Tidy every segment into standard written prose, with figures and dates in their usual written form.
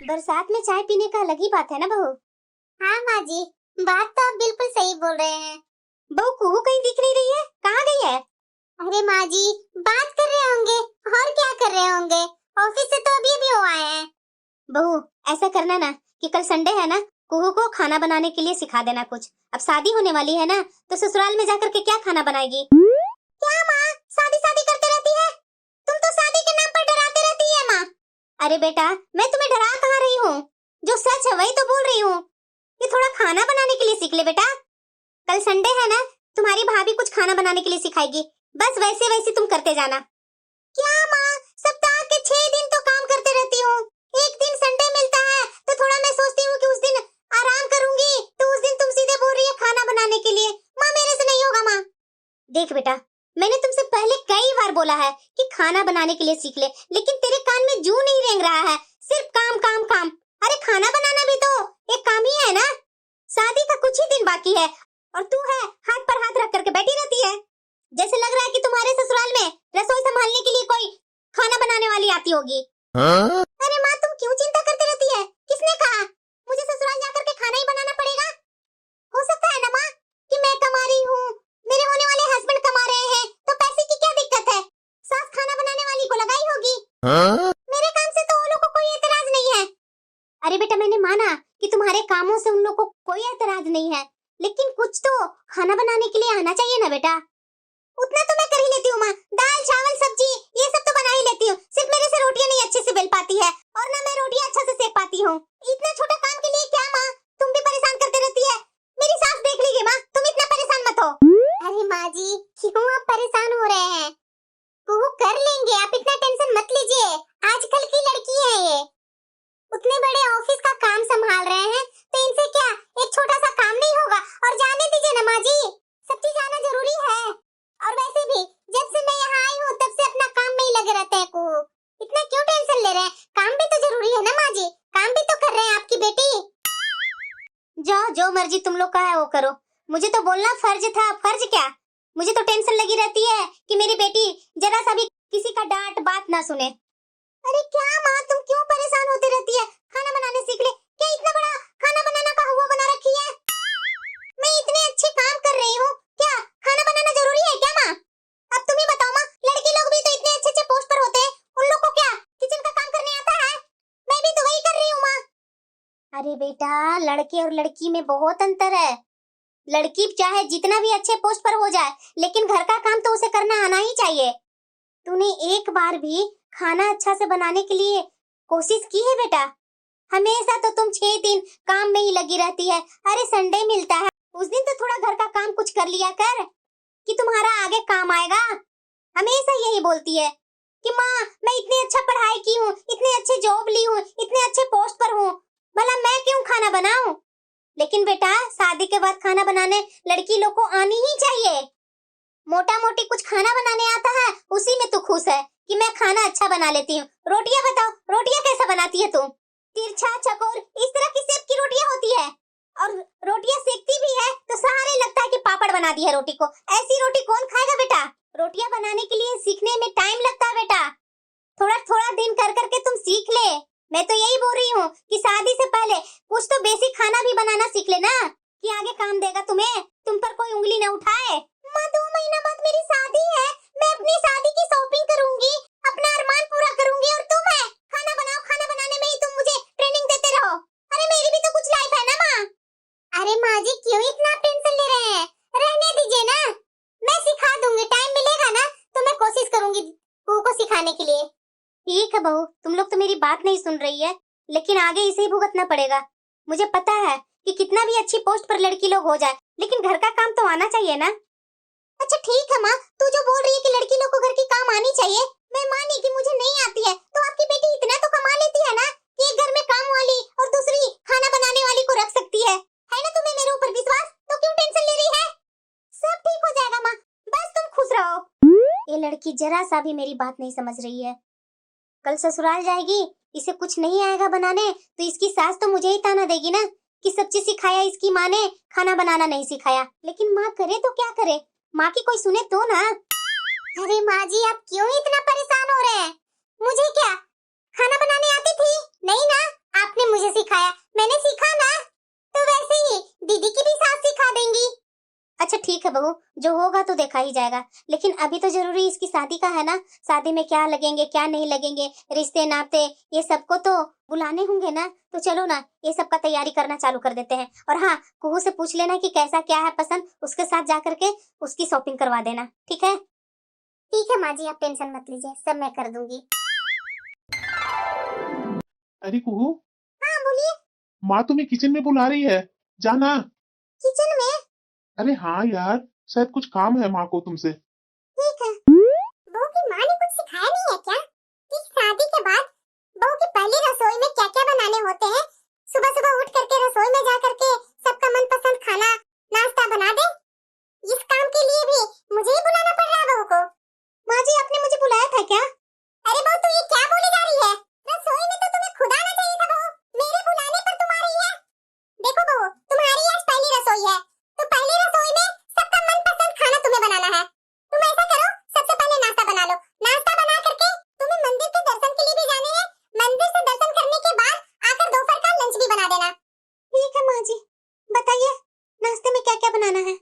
बरसात में चाय पीने का अलग ही बात है ना बहू। हाँ माँ जी, बात तो आप बिल्कुल सही बोल रहे हैं। बहू कुहू कहीं दिख नहीं रही है, कहाँ गई है? अरे माँ जी, बात कर रहे होंगे और क्या कर रहे होंगे। ऑफिस से तो अभी अभी वो आए हैं। बहू ऐसा करना ना कि कल संडे है ना, कुहू को खाना बनाने के लिए सिखा देना कुछ। अब शादी होने वाली है ना, तो ससुराल में जाकर के क्या खाना बनाएगी? क्या माँ, शादी शादी करते रहती है? तुम तो शादी के नाम पर डराते रहती है माँ। अरे बेटा, मैं तुम्हें डरा कहाँ रही हूँ, जो सच है वही तो बोल रही हूँ। ये थोड़ा खाना बनाने के लिए सीख ले बेटा। कल संडे है ना, तुम्हारी भाभी कुछ खाना बनाने के लिए सिखाएगी, बस वैसे वैसे तुम करते जाना। क्या माँ, सप्ताह के 6 दिन तो काम करते रहती हूँ, एक दिन संडे मिलता है तो थोड़ा मैं सोचती हूँ कि उस दिन आराम करूंगी, तो उस दिन तुम सीधे बोल रही है खाना बनाने के लिए। माँ मेरे से नहीं होगा माँ। देख बेटा, मैंने तुमसे पहले कई बार बोला है कि खाना बनाने के लिए सीख ले, लेकिन तेरे कान में जू नहीं रेंग रहा है, सिर्फ काम काम काम। अरे खाना बनाना भी तो एक काम ही है ना। शादी का कुछ ही दिन बाकी है और तू है हाथ पर हाथ रख करके बैठी रहती है, जैसे लग रहा है कि तुम्हारे ससुराल में रसोई संभालने के लिए कोई खाना बनाने वाली आती होगी। अरे माँ, तुम क्यों चिंता करते रहती है? किसने कहा मुझे ससुराल जाकर के खाना ही बनाना पड़ेगा? हो सकता है ना माँ कि मैं कमा रही हूँ, मेरे होने वाले हस्बैंड कमा रहे हैं, तो पैसे की क्या दिक्कत है? सास खाना बनाने वाली को लगाई होगी। मेरे काम से तो वो लोग को कोई एतराज नहीं है। अरे बेटा, मैंने माना कि तुम्हारे कामों से उन लोग को कोई एतराज नहीं है, लेकिन कुछ तो खाना बनाने के लिए आना चाहिए ना बेटा। उतना तो मैं कर ही लेती हूँ माँ, दाल चावल सब्जी ये सब तो बना ही लेती हूँ। सिर्फ मेरे से रोटियां नहीं अच्छे से बेल पाती है और ना मैं रोटियां अच्छा से सेक पाती हूँ। इतना छोटा काम के लिए क्या माँ तुम भी परेशान करते रहती है? मेरी सास देख लीजिए माँ, तुम इतना परेशान मत हो। अरे माँ जी, क्यों आप परेशान हो रहे हैं? वो कर लेंगे, आप इतना टेंशन मत लीजिए। आजकल की लड़की है ये, उतने बड़े ऑफिस का काम संभाल रहे हैं, तो इनसे क्या एक छोटा सा काम नहीं होगा? और जाने दीजिए ना माँ जी, सब चीज आना जरूरी है। और वैसे भी जब से मैं यहाँ आई हूँ तब से अपना काम में ही लगे रहते हैं। को इतना क्यों टेंशन ले रहे हैं? काम भी तो जरूरी है ना माँ जी, काम भी तो कर रहे हैं आपकी बेटी। जाओ, जो मर्जी तुम लोग का है वो करो, मुझे तो बोलना फर्ज था। फर्ज क्या, मुझे तो टेंशन लगी रहती है कि मेरी बेटी जरा सा भी किसी का डांट बात ना सुने। अरे क्या माँ, तुम क्यों परेशान होती रहती है? खाना बनाने सीख ले। क्या इतना बड़ा खाना बनाना का हुआ बना रखी है? मैं इतने अच्छे काम कर रही हूँ, क्या खाना बनाना जरूरी है क्या माँ? अब तुम ही बताओ माँ, लड़के लोग भी तो इतने अच्छे अच्छे पोस्ट पर होते हैं, उन लोग को क्या किचन का काम करने आता है? मैं भी तो वही कर रही हूँ माँ। अरे बेटा, लड़के और लड़की में बहुत अंतर है। लड़की चाहे जितना भी अच्छे पोस्ट पर हो जाए, लेकिन घर का काम तो उसे करना आना ही चाहिए। तूने एक बार भी खाना अच्छा से बनाने के लिए कोशिश की है बेटा? हमेशा तो तुम 6 दिन काम में ही लगी रहती है। अरे संडे मिलता है, उस दिन तो थोड़ा घर का काम कुछ कर लिया कर कि तुम्हारा आगे काम आएगा। हमेशा यही बोलती है कि माँ मैं इतनी अच्छा पढ़ाई की हूँ, इतने अच्छे जॉब ली हूँ, इतने अच्छे पोस्ट पर हूँ, भला मैं क्यों खाना बनाऊं? लेकिन बेटा, शादी के बाद खाना बनाने लड़की लोग को आनी ही चाहिए। मोटा मोटी कुछ खाना बनाने आता है, उसी में तू खुश है कि मैं खाना अच्छा बना लेती हूँ। रोटियां बताओ, रोटियां कैसे बनाती है तुम? तिरछा चकोर इस तरह की शेप की रोटियां होती है, और रोटियां सेकती भी है तो सहारे लगता है कि पापड़ बना दी है रोटी को। ऐसी रोटी कौन खाएगा बेटा? रोटियां बनाने के लिए सीखने में टाइम लगता है बेटा, थोड़ा थोड़ा दिन कर करके तुम सीख ले। मैं तो यही बोल रही हूँ कि शादी से पहले कुछ तो बेसिक खाना भी बनाना सीख लेना, कि आगे काम देगा तुम्हें, तुम पर कोई उंगली न उठाए। माँ 2 महीना बाद मेरी शादी है, मैं अपनी शादी की शॉपिंग करूंगी, अपना अरमान पूरा करूंगी, और तुम है खाना बनाओ, खाना बनाने में ही तुम मुझे ट्रेनिंग देते रहो। अरे मेरी भी तो कुछ लाइफ है ना माँ। अरे माँ जी, क्यों इतना टेंशन ले रहे हैं? रहने दीजिए ना, मैं सिखा दूंगी। टाइम मिलेगा ना तो मैं कोशिश करूंगी को सिखाने के लिए। ठीक है बहू, तुम लोग तो मेरी बात नहीं सुन रही है, लेकिन आगे इसे ही भुगतना पड़ेगा। मुझे पता है कि कितना भी अच्छी पोस्ट पर लड़की लोग हो जाए, लेकिन घर का काम तो आना चाहिए ना। अच्छा ठीक है माँ, तू जो बोल रही है कि लड़की लोग को घर की काम आनी चाहिए, मैं मानी कि मुझे नहीं आती है, तो आपकी बेटी इतना तो कमा लेती है ना कि एक घर में काम वाली और दूसरी खाना बनाने वाली को रख सकती है ना? तुम्हें मेरे ऊपर विश्वास, तो क्यों टेंशन ले रही है? सब ठीक हो जाएगा माँ, बस तुम खुश रहो। ये लड़की जरा सा भी मेरी बात नहीं समझ रही है। कल ससुराल जाएगी, इसे कुछ नहीं आएगा बनाने, तो इसकी सास तो मुझे ही ताना देगी ना कि सब चीज सिखाया इसकी माँ ने, खाना बनाना नहीं सिखाया। लेकिन माँ करे तो क्या करे, माँ की कोई सुने तो ना। अरे माँ जी, आप क्यों इतना परेशान हो रहे हैं? मुझे क्या खाना बनाने आती थी? नहीं ना, आपने ठीक है बहू, जो होगा तो देखा ही जाएगा, लेकिन अभी तो जरूरी इसकी शादी का है ना। शादी में क्या लगेंगे क्या नहीं लगेंगे, रिश्ते नाते ये सबको तो बुलाने होंगे ना। तो चलो ना, ये सब का तैयारी करना चालू कर देते हैं। और हाँ, कुहू से पूछ लेना कि कैसा क्या है पसंद, उसके साथ जा करके उसकी शॉपिंग करवा देना, ठीक है? ठीक है माँ जी, आप टेंशन मत लीजिए, सब मैं कर दूंगी। अरे कुहू, हाँ बोलिए। माँ तुम्हें किचन में बुला रही है, जाना। किचन में? अरे हाँ यार, शायद कुछ काम है माँ को तुमसे। ठीक है। बहू की माँ ने कुछ सिखाया नहीं है क्या कि शादी के बाद बहू की पहली रसोई में क्या क्या बनाने होते हैं? सुबह सुबह उठ करके रसोई में जा करके सबका मनपसंद खाना नाश्ता बना दे। इस काम के लिए भी मुझे ही बुलाना पड़ रहा है बहू को। माँ जी, आपने मुझे बुलाया था क्या? अरे बहू, तू ये क्या बोली जा रही है? रसोई में तो तुम्हें खुद आना चाहिए था बहू, मेरे बुलाने पर तुम आ रही है। देखो बहू, तुम्हारी आज पहली रसोई है, तो पहली रसोई में सबका मनपसंद खाना तुम्हें बनाना है। तुम ऐसा करो, सबसे पहले नाश्ता बना लो। नाश्ता बना करके तुम्हें मंदिर के दर्शन के लिए भी जाने हैं। मंदिर से दर्शन करने के बाद आकर दोपहर का लंच भी बना देना। ठीक है माँ जी, बताइए नाश्ते में क्या क्या बनाना है?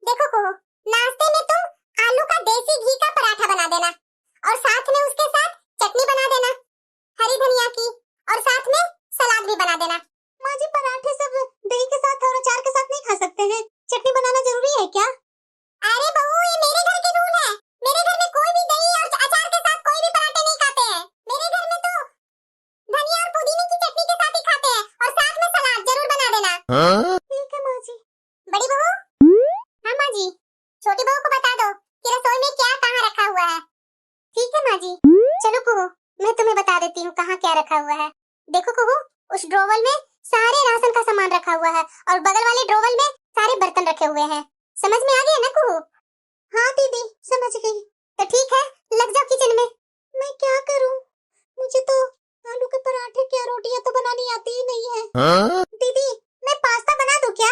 देखो बहू, नाश्ते में तुम आलू का देसी घी का पराठा बना देना, और साथ में उसके साथ चटनी बना देना हरी धनिया की, और साथ में सलाद भी बना देना। माँ जी, पराठे सब दही के साथ और अचार के साथ नहीं खा सकते हैं, चटनी बनाना जरूरी है क्या? अरे बहू, ये मेरे घर के रूल है। मेरे घर में कोई भी दही और अचार के साथ कोई भी पराठे नहीं खाते हैं। मेरे घर में तो धनिया और पुदीने की चटनी के साथ ही खाते हैं, और साथ में सलाद जरूर बना देना। ठीक है माँ जी। बड़ी बहू? हाँ माँ जी। छोटी बहू को बता दो कि रसोई में क्या कहाँ रखा हुआ है। ठीक है माँ जी। चलो कुहू, मैं तुम्हें बता देती हूँ कहाँ क्या रखा हुआ है। देखो कुहू, उस ड्रोवर में सारे राशन का सामान रखा हुआ है, और बगल वाले ड्रोवर में सारे बर्तन रखे हुए हैं। समझ में आ गया ना कुहू? हाँ दीदी, समझ गई। तो ठीक है, लग जाओ किचन में। मैं क्या करूँ, मुझे तो आलू के पराठे क्या रोटियां तो बनानी आती ही नहीं है। दीदी, मैं पास्ता बना दूं क्या?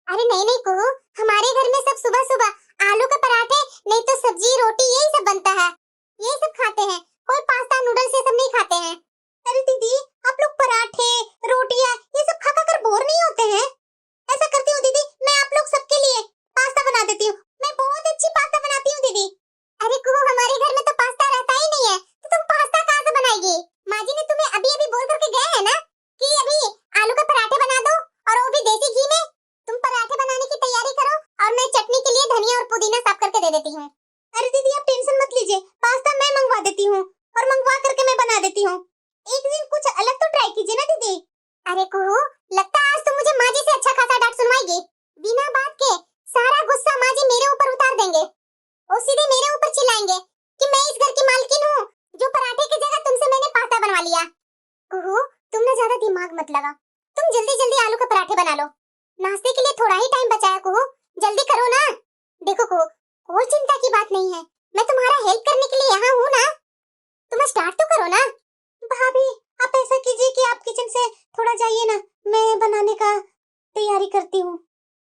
अरे नहीं नहीं कुहू, हमारे घर में सब सुबह सुबह आलू के पराठे नहीं तो सब्जी रोटी यही सब बनता है, यही सब खाते हैं। कोई पास्ता नूडल्स ये सब नहीं खाते हैं। अरे दीदी, आप लोग पराठे रोटियां ये सब खा खा कर बोर नहीं होते हैं? ऐसा करती हूँ दीदी, मैं आप लोग सबके लिए पास्ता बना देती हूँ। मैं बहुत अच्छी पास्ता बनाती हूँ दीदी। अरे कुहू, हमारे घर में तो पास्ता रहता ही नहीं है, तो तुम पास्ता कहाँ से बनाएगी? माँ जी ने तुम्हें अभी अभी बोल करके गए हैं ना कि अभी आलू के पराठे बना दो, और वो भी देसी घी में। तुम पराठे बनाने की तैयारी करो, और मैं चटनी के लिए धनिया और पुदीना साफ करके दे देती हूँ। अरे दीदी, आप टेंशन मत लीजिए, पास्ता मैं मंगवा देती हूँ, और मंगवा करके मैं बना देती हूँ। एक दिन कुछ अलग तो ट्राई कीजिए ना दीदी। अरे कुहू, लगता है आज तुम मुझे माँ जी से अच्छा खासा डांट सुनवाएगी। बिना बात के सारा गुस्सा माँ जी मेरे ऊपर उतार देंगे, और सीधे मेरे ऊपर चिल्लाएंगे कि मैं इस घर की मालकिन हूँ, जो पराठे की जगह तुमसे मैंने पास्ता बनवा लिया। कुहू, तुम ना ज्यादा दिमाग मत लगा, तुम जल्दी जल्दी आलू के पराठे बना लो। नाश्ते के लिए थोड़ा ही टाइम बचा है कुहू, जल्दी करो ना। देखो कुहू, कोई चिंता की बात नहीं है, मैं तुम्हारा हेल्प करने के लिए यहाँ हूँ ना। तुम स्टार्ट तो करो ना। भाभी, आप ऐसा कीजिए कि आप किचन से थोड़ा जाइए ना, मैं बनाने का तैयारी करती हूँ।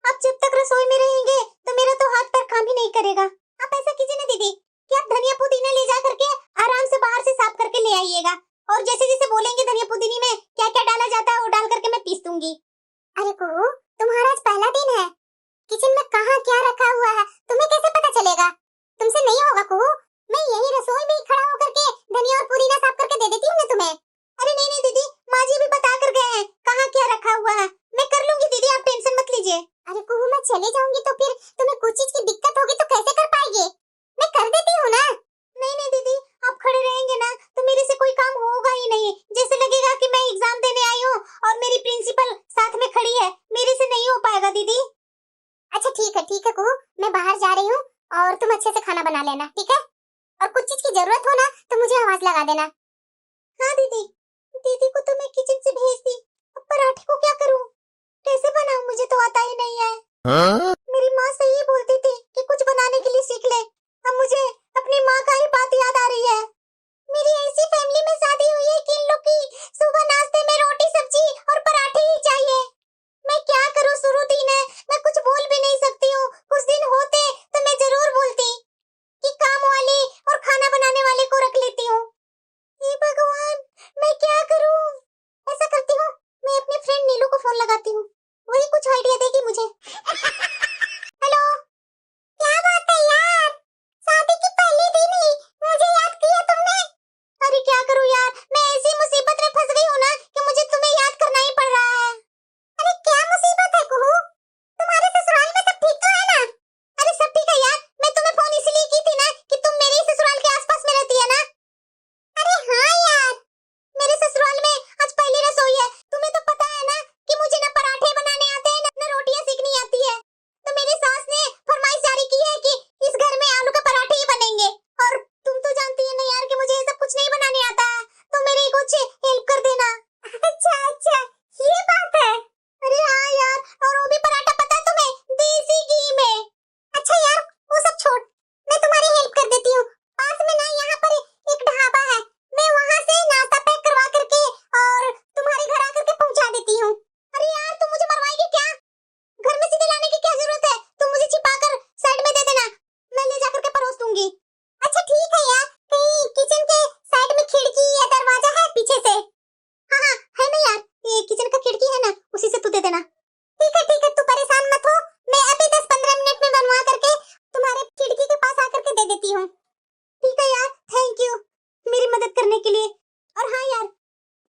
आप जब तक रसोई में रहेंगे तो मेरा तो हाथ पैर काम ही नहीं करेगा। आप ऐसा कीजिए ना दीदी कि आप धनिया पुदीना ले जा करके आराम से बाहर से साफ करके ले आइएगा, और जैसे जैसे बोलेंगे धनिया पुदीने में क्या क्या डाला जाता है वो डाल करके मैं पीस दूंगी। अरे कुहू, तुम्हारा आज पहला दिन है, किचन में कहाँ क्या रखा हुआ है तुम्हें कैसे पता चलेगा? तुमसे नहीं होगा कुहू, मैं यही रसोई में ही खड़ा होकर के धनिया और पुदीना साफ करके दे देती हूँ ना तुम्हें। अरे नहीं नहीं दीदी, माँ जी भी बता कर गए हैं कहाँ क्या रखा हुआ है, मैं कर लूंगी दीदी, आप टेंशन मत लीजिए। अरे कुहू, मैं चले जाऊंगी तो फिर तुम्हें कुछ चीज की दिक्कत होगी तो कैसे कर पाएगी? मैं कर देती हूँ ना। नहीं नहीं दीदी, आप खड़े रहेंगे ना तो मेरे से कोई काम होगा ही नहीं, जैसे लगेगा कि मैं एग्जाम देने आई हूँ और मेरी प्रिंसिपल साथ में खड़ी है, मेरे से नहीं हो पाएगा दीदी। अच्छा ठीक है कुहू, मैं बाहर जा रही हूँ, और तुम अच्छे से खाना बना लेना, ठीक है? और कुछ चीज की जरूरत हो ना तो मुझे आवाज लगा देना। हाँ दीदी, दीदी को तो मैं किचन से भेज दी, अब पराठे को क्या करूँ, कैसे बनाऊँ, मुझे तो आता ही नहीं है। मेरी माँ सही बोलती थी कि कुछ बनाने के लिए सीख ले, अब मुझे अपनी माँ का ही बात याद आ रही है। मेरी ऐसी फैमिली में शादी हुई है कि इन लोग की सुबह नाश्ते में रोटी सब्जी और पराठे ही चाहिए। मैं क्या करूँ, शुरू दिन है, मैं कुछ बोल भी नहीं सकती हूँ। कुछ दिन होते तो मैं जरूर बोलती कि काम वाली और खाना बनाने वाले को रख लेती हूँ। हे भगवान, मैं क्या करूँ? ऐसा करती हूँ, मैं अपनी फ्रेंड नीलू को फोन लगाती हूँ, वही कुछ आइडिया देगी मुझे। हेलो लेती हूँ। ठीक है यार, थैंक यू मेरी मदद करने के लिए। और हाँ यार,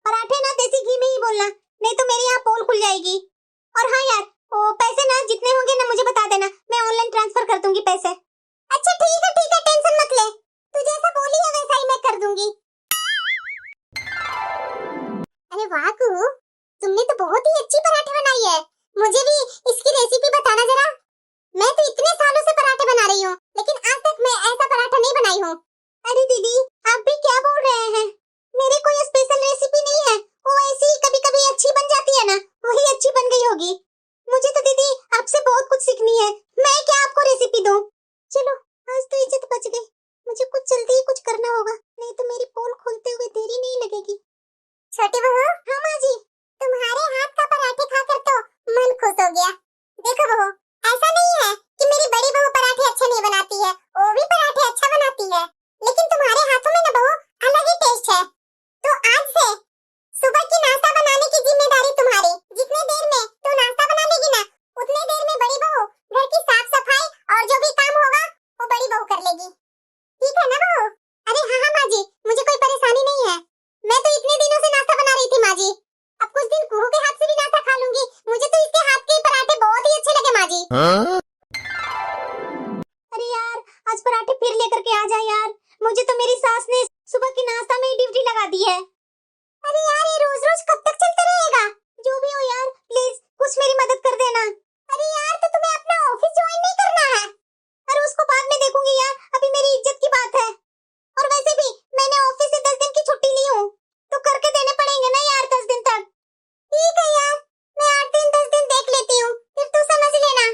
पराठे ना देसी घी में ही बोलना, नहीं तो मेरी यहाँ पोल खुल जाएगी। और हाँ यार, वो पैसे ना जितने होंगे ना मुझे बता देना, मैं ऑनलाइन ट्रांसफर कर दूंगी पैसे। अच्छा ठीक है, टेंशन मत ले, तू जैसा बोली है वैसा ही मैं कर दूंगी। अरे वाह कुहू, तुमने तो बहुत ही अच्छी पराठे बनाई है। मुझे भी इसकी रेसिपी बताना जरा। मैं तो इतने सालों से पराठे बना रही हूँ, लेकिन आज तक मैं ऐसा पराठा नहीं बनाई हूँ। अरे दीदी, आप भी क्या बोल रहे हैं? मेरी कोई स्पेशल रेसिपी नहीं है, वो ऐसी ही कभी-कभी अच्छी बन जाती है ना, वही अच्छी बन गई होगी। मुझे तो दीदी आपसे बहुत कुछ सीखनी है, मैं क्या आपको रेसिपी दूं? चलो, आज तो इज्जत बच गई। मुझे कुछ जल्दी ही कुछ करना होगा, नहीं तो मेरी पोल खोलते हुए देरी नहीं लगेगी। छोटी बहू, हाँ माँ जी, तुम्हारे हाथ का पराठे खाकर तो मन खुश हो गया। देखो बहू, ऐसा नहीं है कि मेरी बड़ी बहू पराठे अच्छे नहीं बनाती है, वो भी पराठे अच्छा बनाती है, लेकिन तुम्हारे हाथों में ना बहू अलग ही टेस्ट है। तो आज से सुबह की नाश्ता बनाने की जिम्मेदारी तुम्हारी। जितने देर में तू नाश्ता बना लेगी ना, उतने देर में बड़ी बहू घर की साफ सफाई और जो भी काम होगा वो बड़ी बहू कर लेगी। ठीक है ना बहू? अरे हाँ हाँ माँ जी, मुझे कोई परेशानी नहीं है। मैं तो इतने दिनों से नाश्ता बना रही थी माँ जी। अब कुछ दिन कुहू के हाथ से भी नाश्ता खा लूंगी। मुझे तो इसके हाथ के पराठे बहुत ही अच्छे लगे माँ जी। अरे यार, आज पराठे फिर लेकर के आ जा यार। मुझे तो मेरी सास ने सुबह की नाश्ता में ही ड्यूटी लगा दी है। अरे यार, ये रोज रोज कब तक चलता रहेगा? जो भी हो यार, प्लीज कुछ मेरी मदद कर देना। अरे यार, तो तुम्हें अपना ऑफिस ज्वाइन नहीं करना है? अरे उसको बाद में देखूंगी यार, अभी मेरी इज्जत की बात है। और वैसे भी मैंने ऑफिस से 10 दिन की छुट्टी ली हूँ, तो करके देने पड़ेंगे ना यार 10 दिन तक। ठीक है यार, मैं 8 दिन 10 दिन देख लेती हूँ, फिर तू समझ लेना।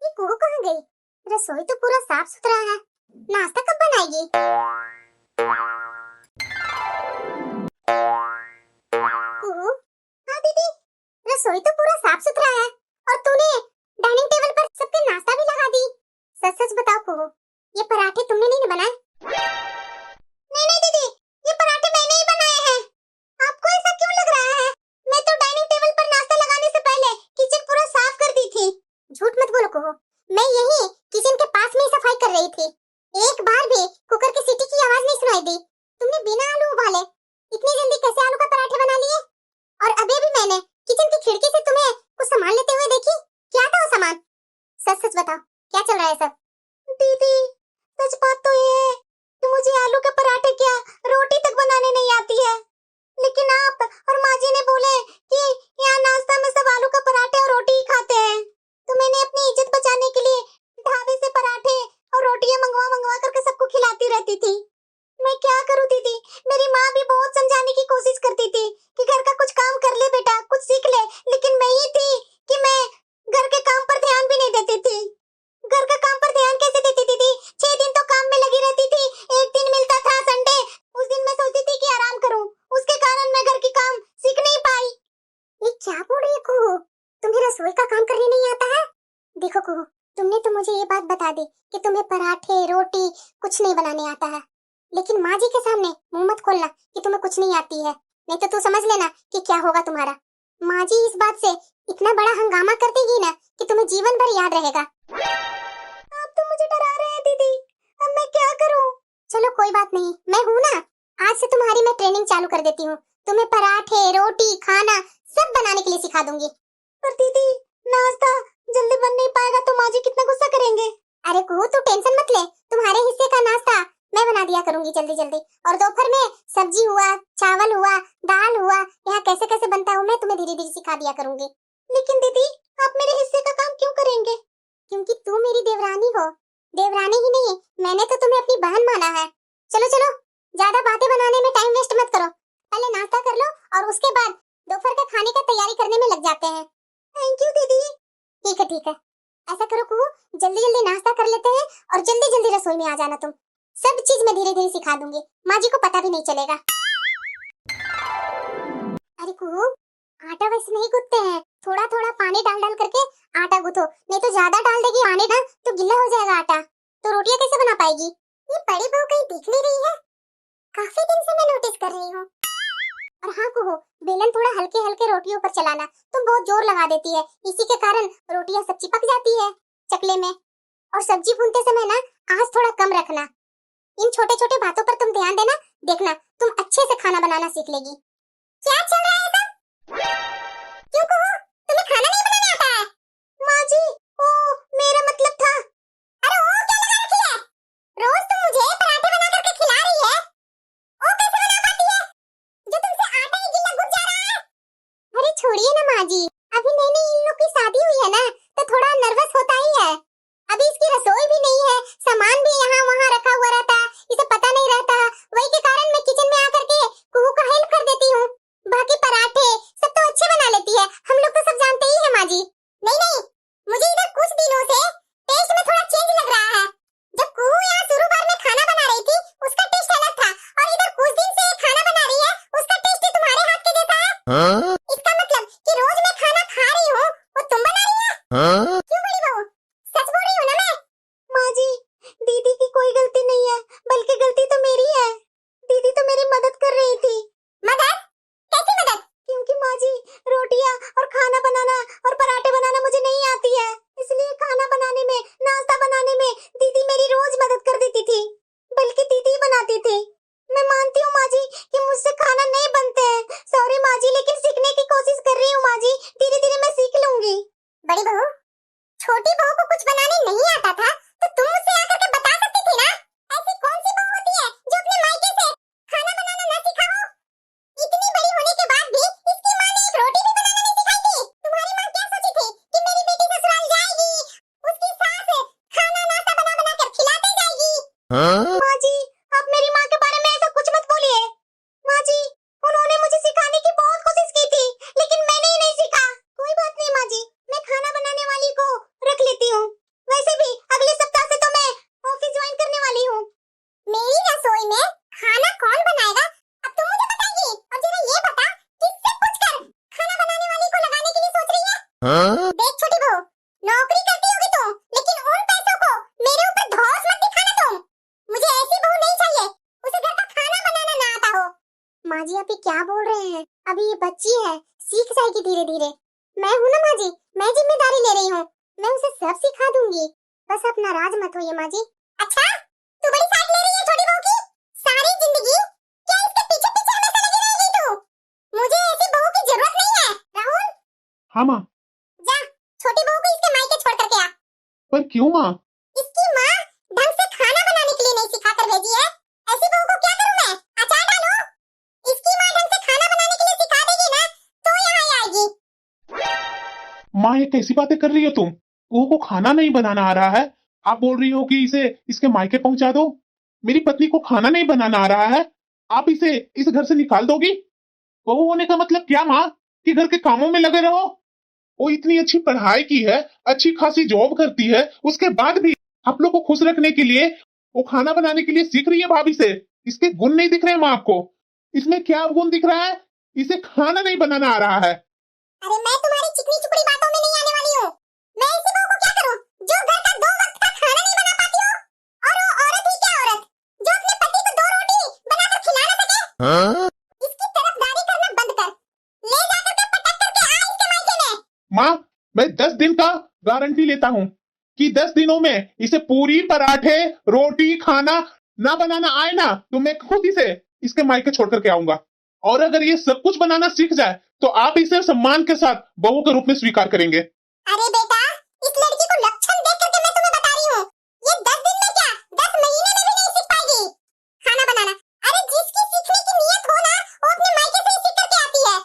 ये कुहू कहाँ गई? रसोई तो पूरा साफ सुथरा है, नाश्ता कब बनाएगी? कुहू, हाँ दीदी, रसोई तो पूरा साफ सुथरा है और तूने डाइनिंग टेबल पर सबके नाश्ता भी लगा दी। सच सच बताओ कुहू, ये पराठे तुमने नहीं बनाए? नहीं नहीं दीदी, ये पराठे मैंने ही बनाए हैं। आपको ऐसा क्यों लग रहा है? मैं तो डाइनिंग टेबल पर नाश्ता लगाने से पहले किचन पूरा साफ कर दी थी। झूठ मत बोलो कुहू, मैं यही किचन के पास में ही सफाई कर रही थी। एक बार भी कुकर की सीटी की आवाज नहीं सुनाई दी। तुमने बिना आलू उबाले इतनी जल्दी कैसे आलू का पराठे बना लिए? और अभी भी मैंने किचन की खिड़की से तुम्हें कुछ सामान लेते हुए देखी। क्या था वो सामान? सच सच बताओ, क्या चल रहा है सब? दीदी, सच बात तो ये है कि मुझे आलू के पराठे क्या रोटी तक बनाने नहीं आती है। लेकिन आप और माँ जी ने बोले कि यहाँ नाश्ता में सब आलू का पराठे और रोटी ही खाते हैं, तो मैंने अपनी इज्जत बचाने के लिए ढाबे से पराठे और रोटियां मंगवा मंगवा करके सबको खिलाती रहती थी। मैं क्या करूँ दीदी, मेरी माँ भी बहुत समझाने की कोशिश करती थी कि घर का कुछ काम कर ले बेटा, कुछ सीख ले, लेकिन मैं ही थी कि मैं घर के काम पर ध्यान भी नहीं देती थी। घर का काम पर ध्यान कैसे देती थी दीदी? 6 दिन तो काम में लगी रहती थी, एक दिन मिलता था संडे, उस दिन मैं सोचती थी कि आराम करूं, उसके कारण मैं घर की काम सीख नहीं पाई। ये क्या बोल रही है कुहू, तुम्हें रसोई का काम करने नहीं आता है? देखो कुहू, तुमने तो मुझे ये बात बता दी कि तुम्हें पराठे रोटी कुछ नहीं बनाने आता है, लेकिन माँ जी के सामने मुंह मत खोलना कि तुम्हें कुछ नहीं आती है, नहीं तो तू समझ लेना कि क्या होगा तुम्हारा। माँ जी इस बात से इतना बड़ा हंगामा कर देगी ना कि तुम्हें जीवन भर याद रहेगा। आप तो मुझे डरा रहे हैं दीदी, अब मैं क्या करूं? चलो कोई बात नहीं, मैं हूं ना, आज से तुम्हारी मैं ट्रेनिंग चालू कर देती हूँ। तुम्हें पराठे रोटी खाना सब बनाने के लिए सिखा दूंगी। पर दीदी, नाश्ता जल्दी बन नहीं पाएगा तो माँ जी कितना गुस्सा करेंगे। अरे कुहू, तू टेंशन मत ले, तुम्हारे हिस्से का नाश्ता मैं बना दिया करूंगी जल्दी जल्दी। और दोपहर में सब्जी हुआ, चावल हुआ, दाल हुआ, यहाँ कैसे कैसे बनता है मैं तुम्हें धीरे धीरे सिखा दिया करूंगी। लेकिन दीदी, आप मेरे हिस्से का काम क्यों करेंगे? क्योंकि तू मेरी देवरानी हो। देवरानी ही नहीं, मैंने तो तुम्हें अपनी बहन माना है। चलो चलो, ज्यादा बातें बनाने में टाइम वेस्ट मत करो, पहले नाश्ता कर लो और उसके बाद दोपहर के खाने का तैयारी करने में लग जाते हैं। थैंक यू दीदी। ठीक है ठीक है, ऐसा करो कुहू, जल्दी जल्दी नाश्ता कर लेते हैं और जल्दी जल्दी रसोई में आ जाना तुम। सब चीज मैं धीरे धीरे सिखा दूंगी, माँ जी को पता भी नहीं चलेगा। अरे कुहू, आटा वैसे नहीं गूंथते हैं, थोड़ा थोड़ा पानी डाल डाल करके आटा गूंथो, नहीं तो ज्यादा डाल देगी पानी ना तो गीला हो जाएगा आटा, तो रोटियां कैसे बना पाएगी? ये बड़ी बहू कहीं दिख नहीं रही है, काफी दिन से मैं नोटिस कर रही हूँ। और हाँ कुहू, बेलन थोड़ा हल्के हल्के रोटियों पर चलाना, तुम बहुत जोर लगा देती है, इसी के कारण रोटियां सब चिपक जाती है चकले में। और सब्जी भूनते समय ना आंच थोड़ा कम रखना। इन छोटे छोटे बातों पर तुम ध्यान देना, देखना तुम अच्छे से खाना बनाना सीख लेगी। क्या चल रहा है सब? क्यों कहो, तुम्हें खाना नहीं बनाना आता है? माँ जी, ओ मेरा मतलब था। अरे ओ क्या लगा रखी है? रोज तुम मुझे पराठे बना करके खिला रही है, ओ कैसे बना पाती है जो तुमसे आटा ही गिल्ला गुज जा रहा है? अरे छोड़िए ना माँ जी, अभी नई नई इन लोग की शादी हुई है ना, तो थोड़ा नर्वस होता ही है। अभी इसकी रसोई भी नहीं है, सामान भी यहाँ वहाँ रखा हुआ रहता है, इसे पता नहीं रहता। वही के कारण मैं किचन में आकर के कुहू का हेल्प कर देती हूँ। बाकी पराठे सब तो अच्छे बना लेती है, हम लोग तो सब जानते ही हैं माँ जी। नहीं नहीं, मुझे इधर कुछ दिनों से टेस्ट में थोड़ा चेंज लग रहा है। जब कुहू यहाँ शुरू बार में खाना बना रही थी, उसका टेस्ट अलग था, और इधर कुछ दिन से खाना बना रही है, उसका टेस्ट तुम्हारे हाथ के जैसा है। इसका मतलब कि रोज मैं खाना खा रही हूँ, वो तुम बना रही है? क्यों बड़ी बहू, सच बोल रही हूँ ना मैं? माँ जी, दीदी की कोई गलती नहीं है, बल्कि गलती तो मेरी है। दीदी तो मेरी मदद कर रही थी। मदद? कैसी मदद? क्योंकि माँ जी, रोटियां और खाना बनाना और पराठे बनाना मुझे नहीं आती है, इसलिए खाना बनाने में, नाश्ता बनाने में दीदी मेरी रोज मदद कर देती थी, बल्कि दीदी ही बनाती थी। मैं मानती हूँ माँ जी कि मुझसे खाना नहीं बनते हैं, सॉरी माँ जी, लेकिन सीखने की कोशिश कर रही हूँ माँ जी, धीरे धीरे मैं सीख लूंगी। बड़ी बहू, छोटी बहू को कुछ बनाने नहीं आता था तो तुम मुझसे आकर के बता सकती थी ना। ऐसी कौन सी बहू होती है जो अपने मायके से खाना बनाना न सीखा हो? इतनी बड़ी होने के बाद भी इसकी माँ ने एक रोटी भी बनाना नहीं सिखाई थी। तुम्हारी माँ क्या सोची थी कि मेरी बेटी ससुराल जाएगी, उसकी सास खाना नाश्ता बना बना कर खिलाते जाएगी। माँ जी, आप मेरी माँ के बारे में ऐसा कुछ मत बोलिए। माँ जी, उन्होंने मुझे सिखाने की बहुत कोशिश की थी, लेकिन मैंने ही नहीं सीखा। कोई बात नहीं माँ जी, मैं खाना बनाने वाली को रख लेती हूँ। वैसे भी अगले सप्ताह से तो मैं ऑफिस ज्वाइन करने वाली हूँ। मेरी रसोई में खाना कौन बनाएगा, अब तुम मुझे बताएगी? और जरा ये बता, किससे पूछ कर खाना बनाने वाली को लगाने के लिए सोच रही है? देख छोटी बहू, नौकरी करती होगी तुम, लेकिन उन पैसों को मेरे ऊपर धौंस मत दिखाना तुम। मुझे ऐसी बहू नहीं चाहिए, उसे घर का खाना बनाना ना आता हो। माँ जी, आप ये क्या बोल रहे हैं? अभी ये बच्ची है, सीख जाएगी धीरे धीरे। मैं हूँ ना माँ जी, मैं जिम्मेदारी ले रही हूँ, मैं उसे सब सिखा दूंगी, बस आप नाराज मत होइए माँ जी। अच्छा, तू बड़ी साइड ले रही है छोटी बहू की? सारी जिंदगी क्या इसके पीछे पीछे हमेशा लगी रहेगी तू? मुझे ऐसी बहू की जरूरत नहीं है। राहुल, हाँ माँ। जा छोटी बहू को इसके मायके छोड़ करके आ। पर क्यों माँ? इसकी माँ ढंग से खाना बनाने के लिए नहीं सिखा कर भेजी है। ऐसी बहू को क्या करूँ मैं? अचार डालूं? इसकी माँ ढंग से खाना बनाने के लिए सिखा देगी ना, तो यहाँ आएगी। माँ, ये कैसी बातें कर रही हो तुम? वो को खाना नहीं बनाना आ रहा है, आप बोल रही हो कि इसे इसके मायके पहुंचा दो। मेरी पत्नी को खाना नहीं बनाना आ रहा है, आप इसे इस घर से निकाल दोगी? बहू होने का मतलब क्या माँ, कि घर के कामों में लगे रहो? वो इतनी अच्छी पढ़ाई की है, अच्छी खासी जॉब करती है, उसके बाद भी आप लोग को खुश रखने के लिए वो खाना बनाने के लिए सीख रही है भाभी से। इसके गुण नहीं दिख रहे हैं माँ आपको? इसमें क्या गुण दिख रहा है? इसे खाना नहीं बनाना आ रहा है। अरे मैं तुम्हारी चिकनी चुपड़ी बातों में नहीं आने वाली हूँ। मैं ऐसी बहू को क्या करूँ जो घर का 2 वक्त का खाना नहीं बना पाती हो? और वो औरत ही क्या औरत जो अपने पति को 2 रोटी बनाकर खिला ना सके? इसकी तरफदारी करना बंद कर, ले जाकर के पटक करके आ इसके मायके में। माँ, मैं 10 दिन का गारंटी लेता हूँ कि 10 दिनों में इसे पूरी पराठे रोटी खाना ना बनाना आए ना, तो मैं खुद इसे इसके मायके छोड़ करके आऊंगा। और अगर ये सब कुछ बनाना सीख जाए तो आप इसे सम्मान के साथ बहू के रूप में स्वीकार करेंगे। अरे बेटा, इस लड़की को लक्षण देख करके मैं तुम्हें बता रही हूँ, ये 10 दिन में क्या 10 महीने में भी नहीं सीख पाएगी खाना बनाना। अरे जिसकी सीखने की नियत हो ना, वो अपने मायके से ही सीख करके आती है।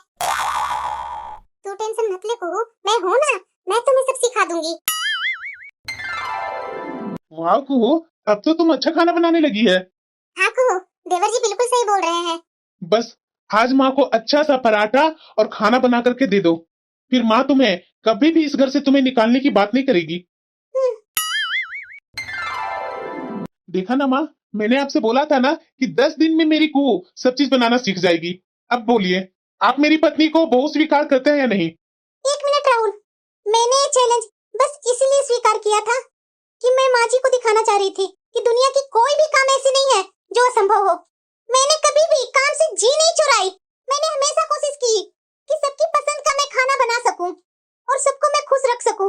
तू टेंशन मत ले कुहू, मैं हूँ ना, मैं तुम्हें सब सिखा दूंगी। वाह कुहू, अब तो तुम अच्छा खाना बनाने लगी है। हाँ कुहू, देवर जी बिल्कुल सही बोल रहे हैं। बस आज माँ को अच्छा सा पराठा और खाना बना करके दे दो, फिर माँ तुम्हें कभी भी इस घर से तुम्हें निकालने की बात नहीं करेगी। देखा ना माँ, मैंने आपसे बोला था ना कि 10 दिन में मेरी कुहू सब चीज बनाना सीख जाएगी। अब बोलिए, आप मेरी पत्नी को बहू स्वीकार करते हैं या नहीं? 1 मिनट राहुल, मैंने ये चैलेंज बस इसलिए स्वीकार किया था कि मैं माँ जी को दिखाना चाह रही थी कि दुनिया की कोई भी काम ऐसी नहीं है जो असंभव हो। मैंने कभी भी काम से जी नहीं चुराई। मैंने हमेशा कोशिश की कि सबकी पसंद का मैं खाना बना सकूं और सबको मैं खुश रख सकूं।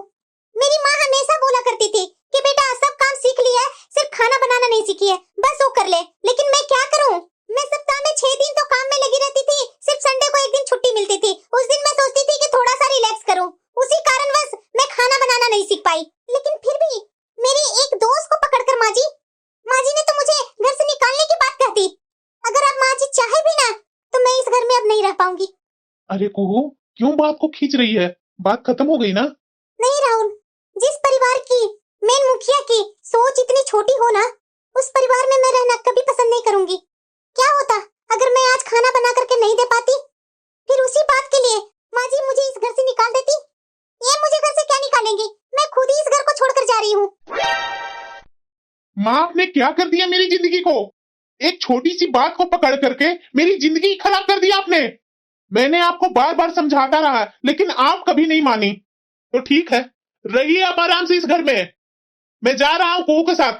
मेरी माँ हमेशा बोला करती थी कि बेटा सब नहीं सीखी है, बस वो कर ले। लेकिन मैं क्या करूं? मैं सप्ताह में 6 दिन तो काम में लगी रहती थी, सिर्फ संडे को एक दिन छुट्टी मिलती थी। उस दिन मैं सोचती थी कि थोड़ा सा रिलैक्स करूं, उसी कारणवश मैं खाना बनाना नहीं सीख पाई। लेकिन फिर भी मेरी एक दोस्त को पकड़कर माँ जी ने तो मुझे घर से निकालने की बात कहती। अगर अब माँ जी चाहे भी ना तो मैं इस घर में अब नहीं रह पाऊंगी। अरे कुहू, क्यों बात को खींच रही है? बात खत्म हो गई ना? नहीं राहुल, जिस परिवार की मेन मुखिया की सोच इतनी छोटी हो ना, उस परिवार में मैं रहना कभी पसंद नहीं करूंगी। क्या होता अगर मैं आज खाना बना करके नहीं दे पाती, फिर उसी बात के लिए माँ जी मुझे इस घर से निकाल देती। ये मुझे घर से क्या निकालेंगी, मैं खुद ही इस घर को छोड़कर जा रही हूँ। माँ, आपने क्या कर दिया मेरी जिंदगी को? एक छोटी सी बात को पकड़ करके मेरी जिंदगी खराब कर दी आपने। मैंने आपको बार बार समझाता रहा, लेकिन आप कभी नहीं मानी। तो ठीक है, रहिए आप आराम से इस घर में। मैं जा रहा हूँ कुहू के साथ।